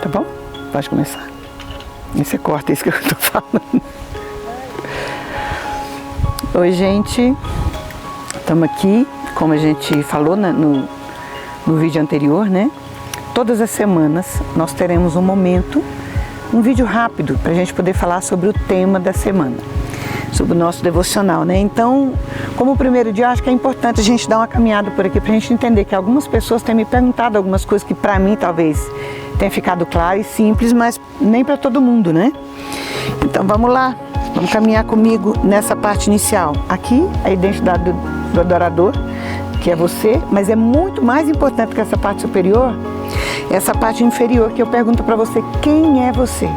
tá bom? Pode começar. E você corta isso que eu tô falando. Oi, gente. Estamos aqui, como a gente falou no vídeo anterior, né? Todas as semanas nós teremos um momento, um vídeo rápido para a gente poder falar sobre o tema da semana, sobre o nosso devocional, né? Então, como o primeiro dia, eu acho que é importante a gente dar uma caminhada por aqui para a gente entender que algumas pessoas têm me perguntado algumas coisas que para mim talvez tenha ficado claro e simples, mas nem para todo mundo, né? Então vamos lá, vamos caminhar comigo nessa parte inicial. Aqui a identidade do adorador, que é você, mas é muito mais importante que essa parte superior, essa parte inferior, que eu pergunto para você: quem é você?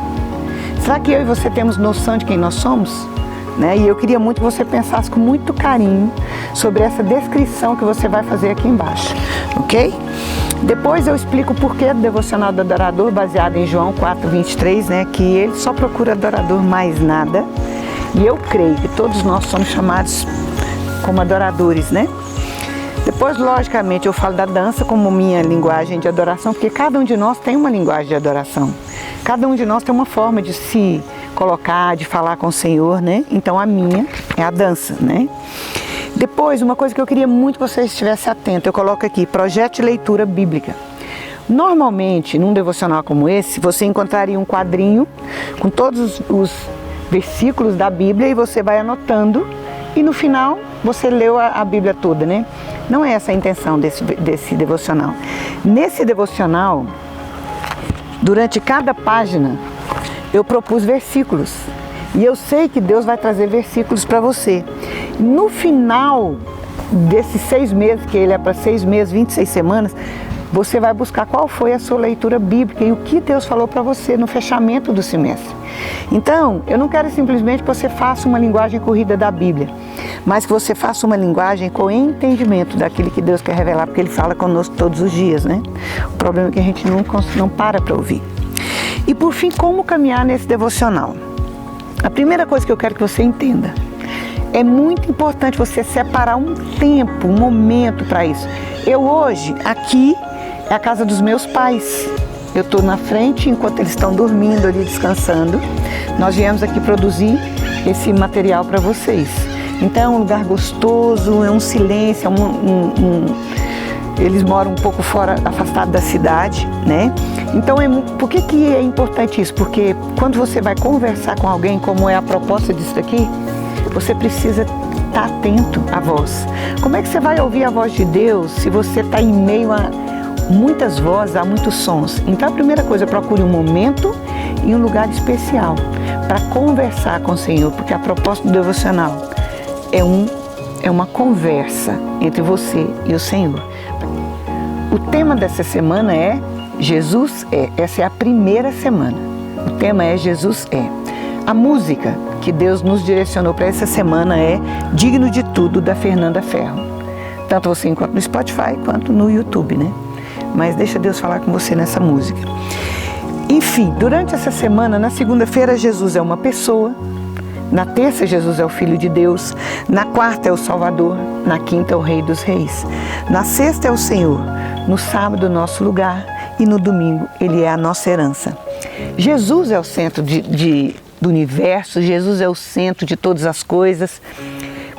Será que eu e você temos noção de quem nós somos? Né? E eu queria muito que você pensasse com muito carinho sobre essa descrição que você vai fazer aqui embaixo, ok? Depois eu explico o porquê do devocional do adorador, baseado em João 4:23, né? Que ele só procura adorador, mais nada. E eu creio que todos nós somos chamados como adoradores, né? Depois, logicamente, eu falo da dança como minha linguagem de adoração, porque cada um de nós tem uma linguagem de adoração. Cada um de nós tem uma forma de se colocar, de falar com o Senhor, né? Então a minha é a dança, né? Depois, uma coisa que eu queria muito que você estivesse atento, eu coloco aqui: projeto de leitura bíblica. Normalmente, num devocional como esse, você encontraria um quadrinho com todos os versículos da Bíblia e você vai anotando e no final você leu a Bíblia toda, né? Não é essa a intenção desse devocional. Nesse devocional, durante cada página, eu propus versículos. E eu sei que Deus vai trazer versículos para você. No final desses 6 meses, que ele é para 6 meses, 26 semanas, você vai buscar qual foi a sua leitura bíblica e o que Deus falou para você no fechamento do semestre. Então, eu não quero simplesmente que você faça uma linguagem corrida da Bíblia, mas que você faça uma linguagem com entendimento daquilo que Deus quer revelar, porque Ele fala conosco todos os dias, né? O problema é que a gente não para ouvir. E por fim, como caminhar nesse devocional? A primeira coisa que eu quero que você entenda: é muito importante você separar um tempo, um momento para isso. Eu hoje, aqui, é a casa dos meus pais. Eu estou na frente enquanto eles estão dormindo ali, descansando. Nós viemos aqui produzir esse material para vocês. Então é um lugar gostoso, é um silêncio, eles moram um pouco fora, afastado da cidade, né? Então, por que é importante isso? Porque quando você vai conversar com alguém, como é a proposta disso daqui, você precisa estar atento à voz. Como é que você vai ouvir a voz de Deus se você está em meio a muitas vozes, a muitos sons? Então, a primeira coisa, procure um momento e um lugar especial para conversar com o Senhor, porque a proposta do devocional é uma conversa entre você e o Senhor. O tema dessa semana é Jesus é. Essa é a primeira semana. O tema é Jesus é. A música que Deus nos direcionou para essa semana é Digno de Tudo, da Fernanda Ferro. Tanto você encontra no Spotify quanto no YouTube, né? Mas deixa Deus falar com você nessa música. Enfim, durante essa semana, na segunda-feira, Jesus é uma pessoa. Na terça, Jesus é o Filho de Deus. Na quarta é o Salvador. Na quinta é o Rei dos Reis. Na sexta é o Senhor. No sábado, nosso lugar. E no domingo, Ele é a nossa herança. Jesus é o centro do universo. Jesus é o centro de todas as coisas.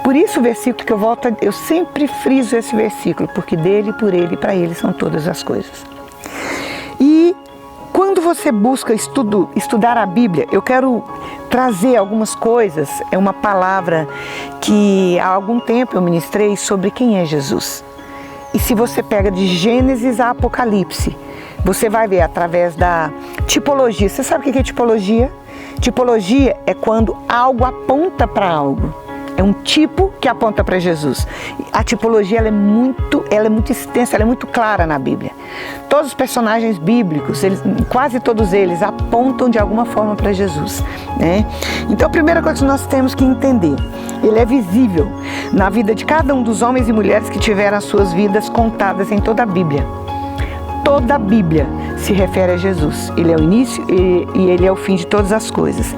Por isso o versículo que eu sempre friso esse versículo, porque dele, por ele e para ele são todas as coisas. E quando você busca estudar a Bíblia, eu quero trazer algumas coisas. É uma palavra que há algum tempo eu ministrei sobre quem é Jesus. E se você pega de Gênesis a Apocalipse, você vai ver através da tipologia. Você sabe o que é tipologia? Tipologia é quando algo aponta para algo. É um tipo que aponta para Jesus. A tipologia ela é muito extensa, ela é muito clara na Bíblia. Todos os personagens bíblicos, quase todos eles, apontam de alguma forma para Jesus, né? Então a primeira coisa que nós temos que entender, ele é visível na vida de cada um dos homens e mulheres que tiveram as suas vidas contadas em toda a Bíblia. Toda a Bíblia se refere a Jesus. Ele é o início e ele é o fim de todas as coisas.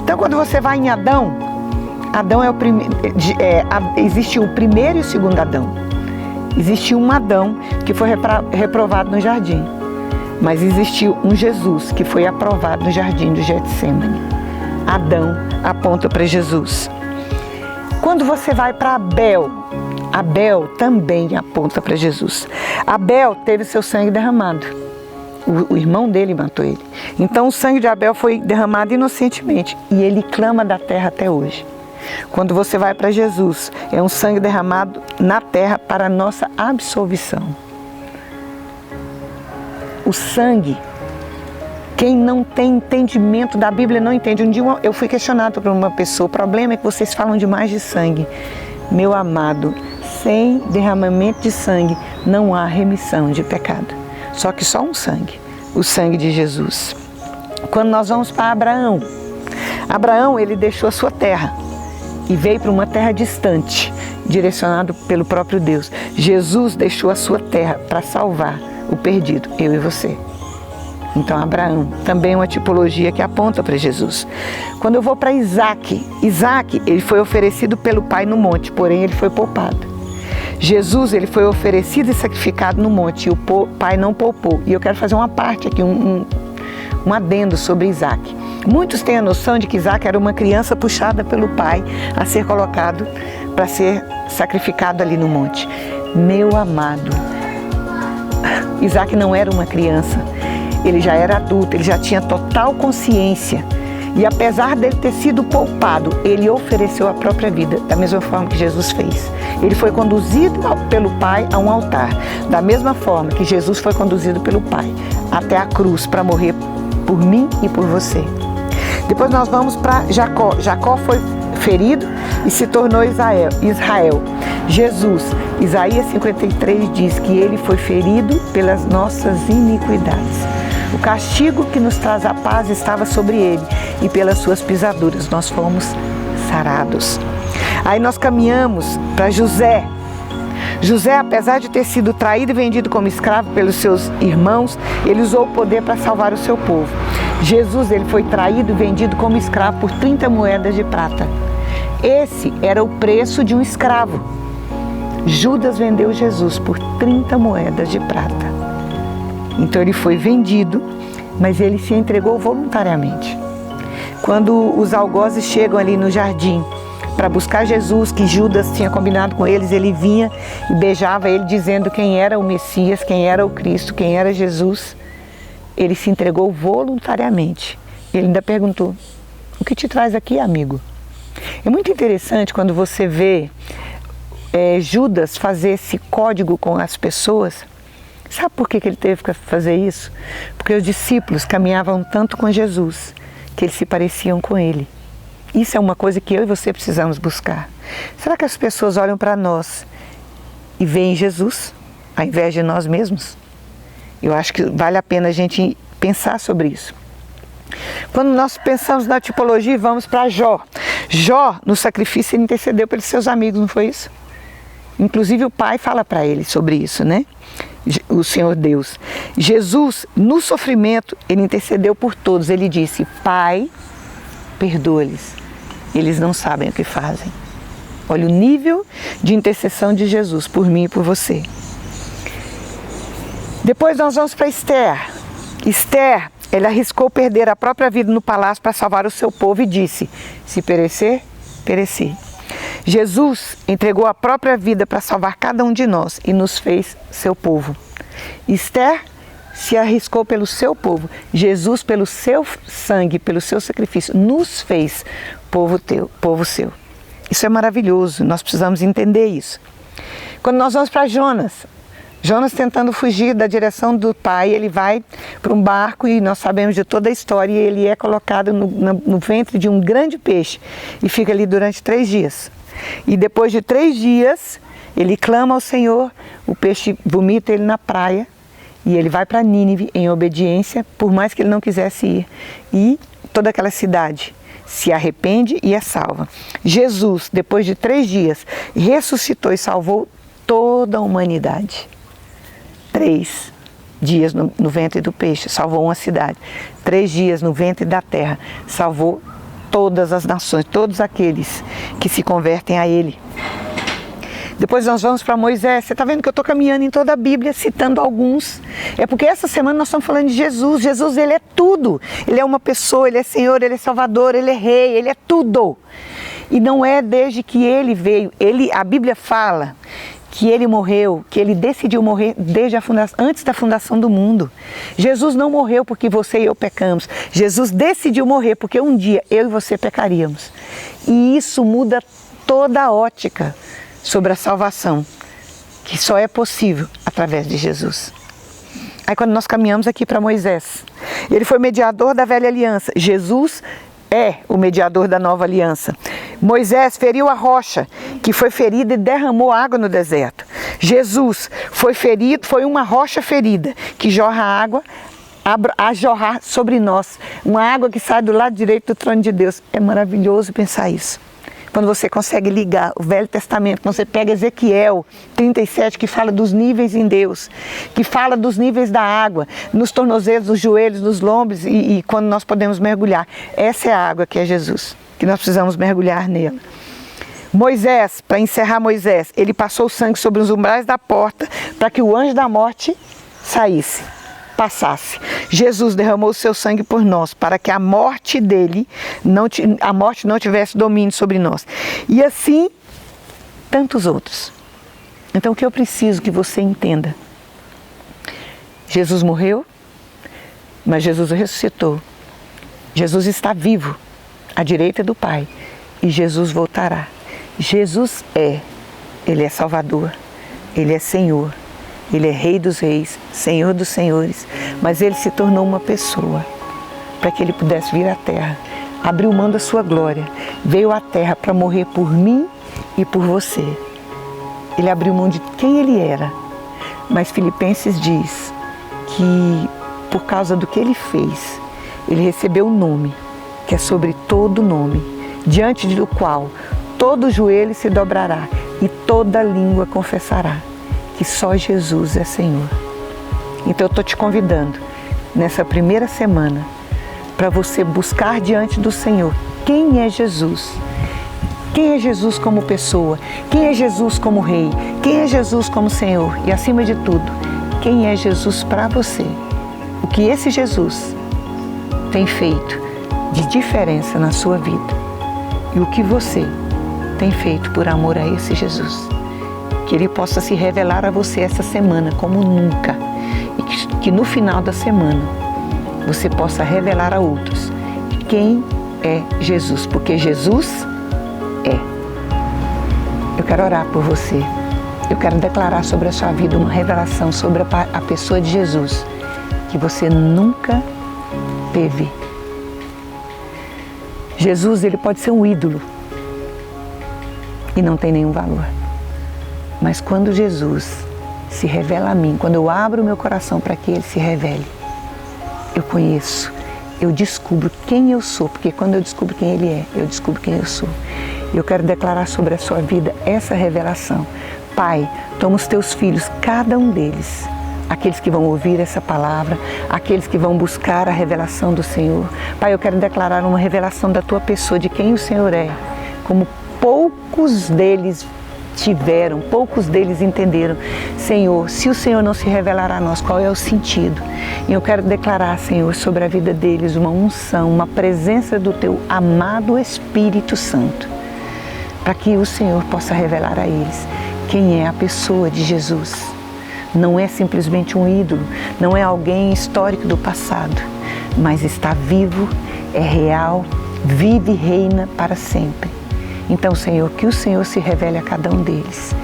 Então quando você vai em Adão é o primeiro. Existe o primeiro e o segundo Adão. Existe um Adão que foi reprovado no jardim. Mas existiu um Jesus que foi aprovado no jardim do Getsemane. Adão aponta para Jesus. Quando você vai para Abel, Abel também aponta para Jesus. Abel teve seu sangue derramado. O irmão dele matou ele. Então o sangue de Abel foi derramado inocentemente e ele clama da terra até hoje. Quando você vai para Jesus, é um sangue derramado na terra para a nossa absolvição. O sangue, quem não tem entendimento da Bíblia não entende. Um dia eu fui questionado por uma pessoa, o problema é que vocês falam demais de sangue. Meu amado, sem derramamento de sangue não há remissão de pecado. Só que só um sangue, o sangue de Jesus. Quando nós vamos para Abraão, Abraão ele deixou a sua terra e veio para uma terra distante, direcionado pelo próprio Deus. Jesus deixou a sua terra para salvar o perdido, eu e você. Então Abraão também é uma tipologia que aponta para Jesus. Quando eu vou para Isaac, ele foi oferecido pelo pai no monte, porém ele foi poupado. Jesus ele foi oferecido e sacrificado no monte e o pai não poupou. E eu quero fazer uma parte aqui, um adendo sobre Isaac. Muitos têm a noção de que Isaac era uma criança puxada pelo pai a ser colocado para ser sacrificado ali no monte. Meu amado, Isaac não era uma criança, ele já era adulto, ele já tinha total consciência. E apesar dele ter sido poupado, ele ofereceu a própria vida, da mesma forma que Jesus fez. Ele foi conduzido pelo Pai a um altar, da mesma forma que Jesus foi conduzido pelo Pai até a cruz para morrer por mim e por você. Depois nós vamos para Jacó. Jacó foi ferido e se tornou Israel. Jesus, Isaías 53 diz que ele foi ferido pelas nossas iniquidades. O castigo que nos traz a paz estava sobre ele e pelas suas pisaduras nós fomos sarados. Aí nós caminhamos para José. José, apesar de ter sido traído e vendido como escravo pelos seus irmãos, ele usou o poder para salvar o seu povo. Jesus, ele foi traído e vendido como escravo por 30 moedas de prata. Esse era o preço de um escravo. Judas vendeu Jesus por 30 moedas de prata. Então ele foi vendido, mas ele se entregou voluntariamente. Quando os algozes chegam ali no jardim para buscar Jesus, que Judas tinha combinado com eles, ele vinha e beijava ele dizendo quem era o Messias, quem era o Cristo, quem era Jesus. Ele se entregou voluntariamente. Ele ainda perguntou: o que te traz aqui, amigo? É muito interessante quando você vê Judas fazer esse código com as pessoas. Sabe por que ele teve que fazer isso? Porque os discípulos caminhavam tanto com Jesus que eles se pareciam com ele. Isso é uma coisa que eu e você precisamos buscar. Será que as pessoas olham para nós e veem Jesus ao invés de nós mesmos? Eu acho que vale a pena a gente pensar sobre isso. Quando nós pensamos na tipologia, vamos para Jó. Jó, no sacrifício, ele intercedeu pelos seus amigos, não foi isso? Inclusive o pai fala para ele sobre isso, né? O Senhor Deus. Jesus, no sofrimento, ele intercedeu por todos. Ele disse: Pai, perdoa-lhes, eles não sabem o que fazem. Olha o nível de intercessão de Jesus por mim e por você. Depois nós vamos para Esther. Esther, ela arriscou perder a própria vida no palácio para salvar o seu povo e disse: se perecer, pereci. Jesus entregou a própria vida para salvar cada um de nós e nos fez seu povo. Esther se arriscou pelo seu povo. Jesus, pelo seu sangue, pelo seu sacrifício, nos fez povo seu. Isso é maravilhoso, nós precisamos entender isso. Quando nós vamos para Jonas, Jonas tentando fugir da direção do pai, ele vai para um barco e nós sabemos de toda a história, e ele é colocado no ventre de um grande peixe e fica ali durante 3 dias. E depois de 3 dias, ele clama ao Senhor, o peixe vomita ele na praia e ele vai para Nínive em obediência, por mais que ele não quisesse ir. E toda aquela cidade se arrepende e é salva. Jesus, depois de 3 dias, ressuscitou e salvou toda a humanidade. 3 dias no ventre do peixe, salvou uma cidade. 3 dias no ventre da terra, salvou todas as nações, todos aqueles que se convertem a Ele. Depois nós vamos para Moisés. Você está vendo que eu estou caminhando em toda a Bíblia, citando alguns. É porque essa semana nós estamos falando de Jesus. Jesus, ele é tudo. Ele é uma pessoa, ele é Senhor, ele é Salvador, ele é Rei, ele é tudo. E não é desde que ele veio. A Bíblia fala que ele morreu, que ele decidiu morrer desde antes da fundação do mundo. Jesus não morreu porque você e eu pecamos. Jesus decidiu morrer porque um dia eu e você pecaríamos. E isso muda toda a ótica sobre a salvação, que só é possível através de Jesus. Aí quando nós caminhamos aqui para Moisés, ele foi mediador da velha aliança. Jesus é o mediador da nova aliança. Moisés feriu a rocha, que foi ferida e derramou água no deserto. Jesus foi ferido, foi uma rocha ferida, que jorra água a jorrar sobre nós. Uma água que sai do lado direito do trono de Deus. É maravilhoso pensar isso. Quando você consegue ligar o Velho Testamento, quando você pega Ezequiel 37, que fala dos níveis em Deus, que fala dos níveis da água, nos tornozelos, nos joelhos, nos lombos e quando nós podemos mergulhar. Essa é a água que é Jesus, que nós precisamos mergulhar nela. Moisés, para encerrar Moisés, ele passou o sangue sobre os umbrais da porta para que o anjo da morte saísse, passasse. Jesus derramou o seu sangue por nós para que a morte dele, a morte não tivesse domínio sobre nós. E assim, tantos outros. Então o que eu preciso que você entenda? Jesus morreu, mas Jesus ressuscitou. Jesus está vivo, à direita do Pai, e Jesus voltará. Jesus Ele é Salvador, Ele é Senhor, Ele é Rei dos Reis, Senhor dos Senhores, mas Ele se tornou uma pessoa para que Ele pudesse vir à Terra, abriu mão da sua glória, veio à Terra para morrer por mim e por você. Ele abriu mão de quem Ele era, mas Filipenses diz que por causa do que Ele fez, Ele recebeu um nome, que é sobre todo nome, diante do qual todo joelho se dobrará e toda língua confessará que só Jesus é Senhor. Então eu estou te convidando, nessa primeira semana, para você buscar diante do Senhor quem é Jesus. Quem é Jesus como pessoa? Quem é Jesus como Rei? Quem é Jesus como Senhor? E acima de tudo, quem é Jesus para você? O que esse Jesus tem feito de diferença na sua vida? E o que você tem feito por amor a esse Jesus? Que Ele possa se revelar a você essa semana como nunca. E que no final da semana você possa revelar a outros quem é Jesus. Porque Jesus é. Eu quero orar por você. Eu quero declarar sobre a sua vida uma revelação sobre a pessoa de Jesus que você nunca teve. Jesus, Ele pode ser um ídolo e não tem nenhum valor. Mas quando Jesus se revela a mim, quando eu abro o meu coração para que Ele se revele, eu conheço, eu descubro quem eu sou, porque quando eu descubro quem Ele é, eu descubro quem eu sou. Eu quero declarar sobre a sua vida essa revelação. Pai, toma os teus filhos, cada um deles, aqueles que vão ouvir essa palavra, aqueles que vão buscar a revelação do Senhor. Pai, eu quero declarar uma revelação da tua pessoa, de quem o Senhor é, como poucos deles tiveram, poucos deles entenderam. Senhor, se o Senhor não se revelar a nós, qual é o sentido? E eu quero declarar, Senhor, sobre a vida deles uma unção, uma presença do teu amado Espírito Santo, para que o Senhor possa revelar a eles quem é a pessoa de Jesus. Não é simplesmente um ídolo, não é alguém histórico do passado, mas está vivo, é real, vive e reina para sempre. Então, Senhor, que o Senhor se revele a cada um deles,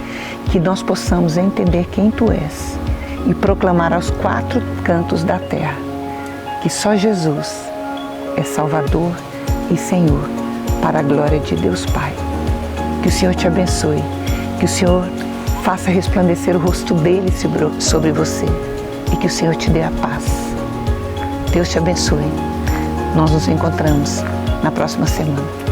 que nós possamos entender quem Tu és e proclamar aos quatro cantos da terra que só Jesus é Salvador e Senhor, para a glória de Deus Pai. Que o Senhor te abençoe, que o Senhor faça resplandecer o rosto dele sobre você e que o Senhor te dê a paz. Deus te abençoe. Nós nos encontramos na próxima semana.